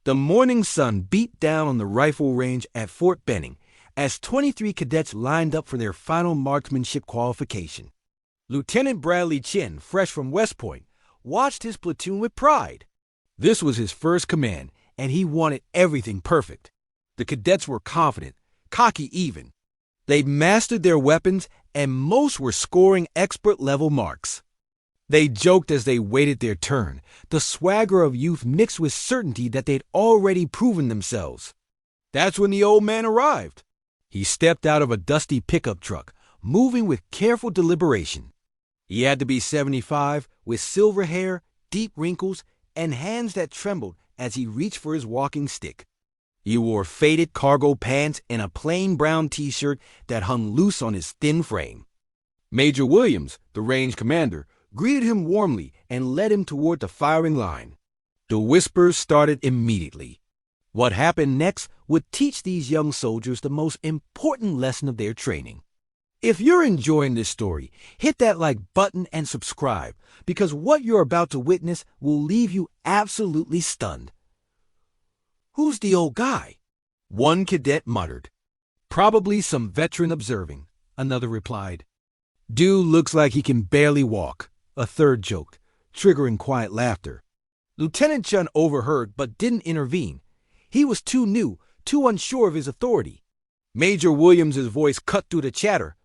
The morning sun beat down on the rifle range at Fort Benning as 23 cadets lined up for their final marksmanship qualification. Lieutenant Bradley Chin, fresh from West Point, watched his platoon with pride. This was his first command, and he wanted everything perfect. The cadets were confident, cocky even. They'd mastered their weapons, and most were scoring expert-level marks. They joked as they waited their turn, the swagger of youth mixed with certainty that they'd already proven themselves. That's when the old man arrived. He stepped out of a dusty pickup truck, moving with careful deliberation. He had to be 75, with silver hair, deep wrinkles, and hands that trembled as he reached for his walking stick. He wore faded cargo pants and a plain brown t-shirt that hung loose on his thin frame. Major Williams, the range commander, greeted him warmly and led him toward the firing line. The whispers started immediately. What happened next would teach these young soldiers the most important lesson of their training. If you're enjoying this story, hit that like button and subscribe, because what you're about to witness will leave you absolutely stunned. "Who's the old guy?" one cadet muttered. "Probably some veteran observing," another replied. "Dude looks like he can barely walk," a third joked, triggering quiet laughter. Lieutenant Chun overheard but didn't intervene. He was too new, too unsure of his authority. Major Williams's voice cut through the chatter.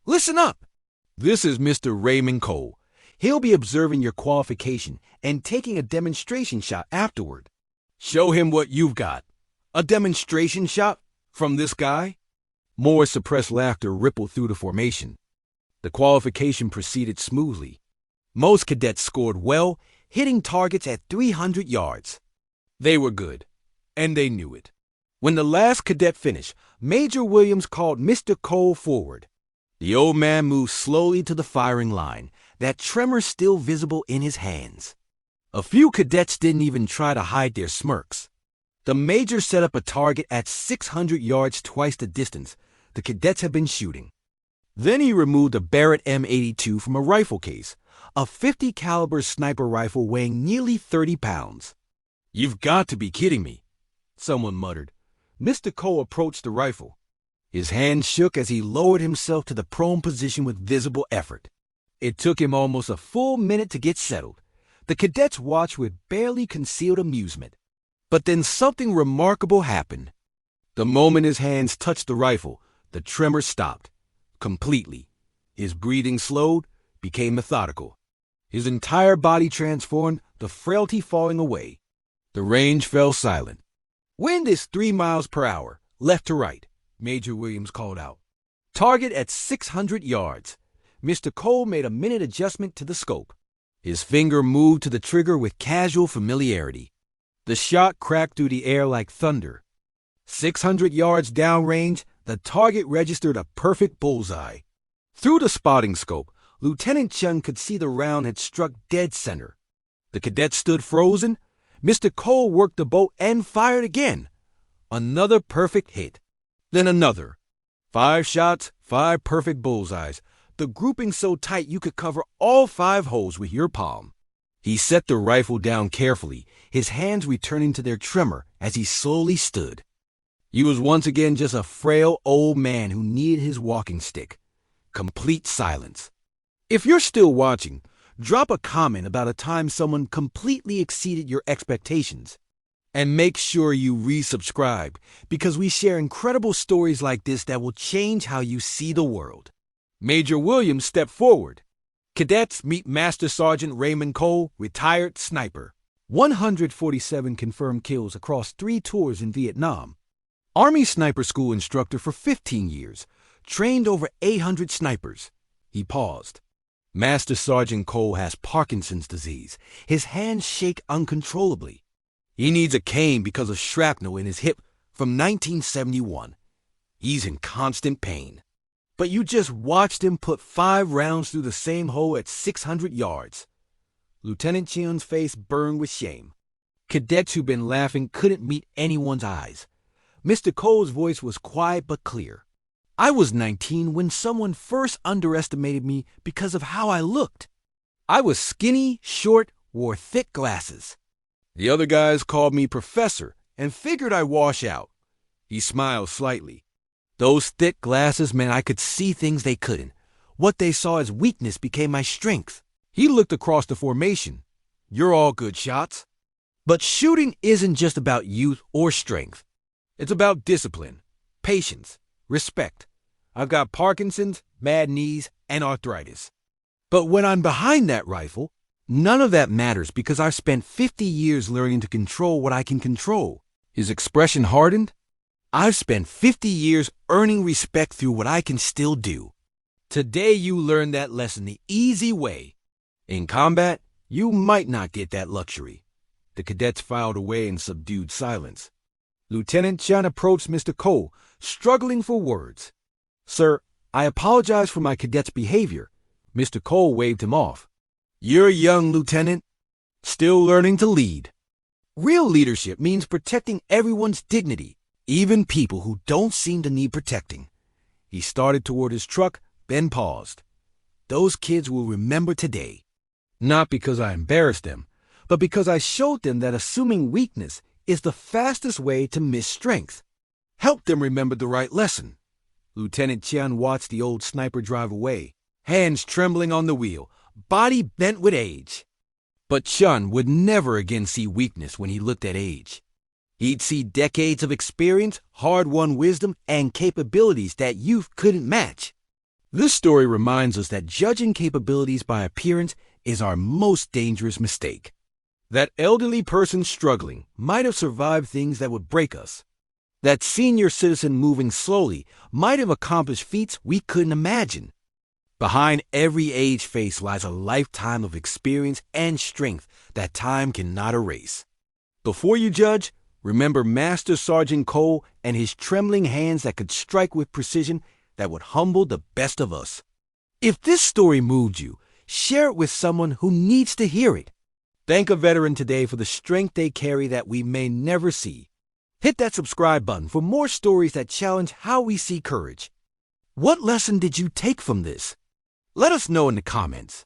"Listen up! This is Mr. Raymond Cole. He'll be observing your qualification and taking a demonstration shot afterward. Show him what you've got." "A demonstration shot? From this guy?" More suppressed laughter rippled through the formation. The qualification proceeded smoothly. Most cadets scored well, hitting targets at 300 yards. They were good, and they knew it. When the last cadet finished, Major Williams called Mr. Cole forward. The old man moved slowly to the firing line, that tremor still visible in his hands. A few cadets didn't even try to hide their smirks. The major set up a target at 600 yards, twice the distance the cadets had been shooting. Then he removed a Barrett M82 from a rifle case, a .50 caliber sniper rifle weighing nearly 30 pounds. "You've got to be kidding me," someone muttered. Mr. Cole approached the rifle. His hand shook as he lowered himself to the prone position with visible effort. It took him almost a full minute to get settled. The cadets watched with barely concealed amusement. But then something remarkable happened. The moment his hands touched the rifle, the tremor stopped. Completely. His breathing slowed, became methodical. His entire body transformed, the frailty falling away. The range fell silent. "Wind is 3 miles per hour, left to right," Major Williams called out. "Target at 600 yards. Mr. Cole made a minute adjustment to the scope. His finger moved to the trigger with casual familiarity. The shot cracked through the air like thunder. 600 yards downrange, the target registered a perfect bullseye. Through the spotting scope, Lieutenant Chun could see the round had struck dead center. The cadet stood frozen. Mr. Cole worked the bow and fired again. Another perfect hit. Then another. 5 shots, 5 perfect bullseyes. The grouping so tight you could cover all 5 holes with your palm. He set the rifle down carefully, his hands returning to their tremor as he slowly stood. He was once again just a frail old man who needed his walking stick. Complete silence. If you're still watching, drop a comment about a time someone completely exceeded your expectations. And make sure you resubscribe, because we share incredible stories like this that will change how you see the world. Major Williams stepped forward. "Cadets, meet Master Sergeant Raymond Cole, retired sniper. 147 confirmed kills across 3 tours in Vietnam. Army Sniper School instructor for 15 years. Trained over 800 snipers." He paused. Master Sergeant Cole has Parkinson's disease. His hands shake uncontrollably. He needs a cane because of shrapnel in his hip from 1971. He's in constant pain. But you just watched him put 5 rounds through the same hole at 600 yards. Lieutenant Chun's face burned with shame. Cadets who'd been laughing couldn't meet anyone's eyes. Mr. Cole's voice was quiet but clear. "I was 19 when someone first underestimated me because of how I looked. I was skinny, short, wore thick glasses. The other guys called me professor, and figured I'd wash out. He smiled slightly. Those thick glasses meant I could see things they couldn't. What they saw as weakness became my strength. He looked across the formation. You're all good shots. But shooting isn't just about youth or strength. It's about discipline, patience, respect. I've got Parkinson's, bad knees, and arthritis. But when I'm behind that rifle, none of that matters because I've spent 50 years learning to control what I can control. His expression hardened. I've spent 50 years earning respect through what I can still do. Today you learn that lesson the easy way. In combat, you might not get that luxury. The cadets filed away in subdued silence. Lieutenant Chun approached Mr. Cole, struggling for words. Sir, I apologize for my cadet's behavior. Mr. Cole waved him off. You're young, Lieutenant. Still learning to lead. Real leadership means protecting everyone's dignity, even people who don't seem to need protecting. He started toward his truck, then paused. Those kids will remember today. Not because I embarrassed them, but because I showed them that assuming weakness is the fastest way to miss strength. Help them remember the right lesson. Lieutenant Chun watched the old sniper drive away, hands trembling on the wheel, body bent with age. But Chun would never again see weakness when he looked at age. He'd see decades of experience, hard-won wisdom, and capabilities that youth couldn't match. This story reminds us that judging capabilities by appearance is our most dangerous mistake. That elderly person struggling might have survived things that would break us. That senior citizen moving slowly might have accomplished feats we couldn't imagine. Behind every age face lies a lifetime of experience and strength that time cannot erase. Before you judge, remember Master Sergeant Cole and his trembling hands that could strike with precision that would humble the best of us. If this story moved you, share it with someone who needs to hear it. Thank a veteran today for the strength they carry that we may never see. Hit that subscribe button for more stories that challenge how we see courage. What lesson did you take from this? Let us know in the comments.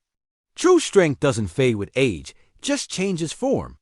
True strength doesn't fade with age, just changes form.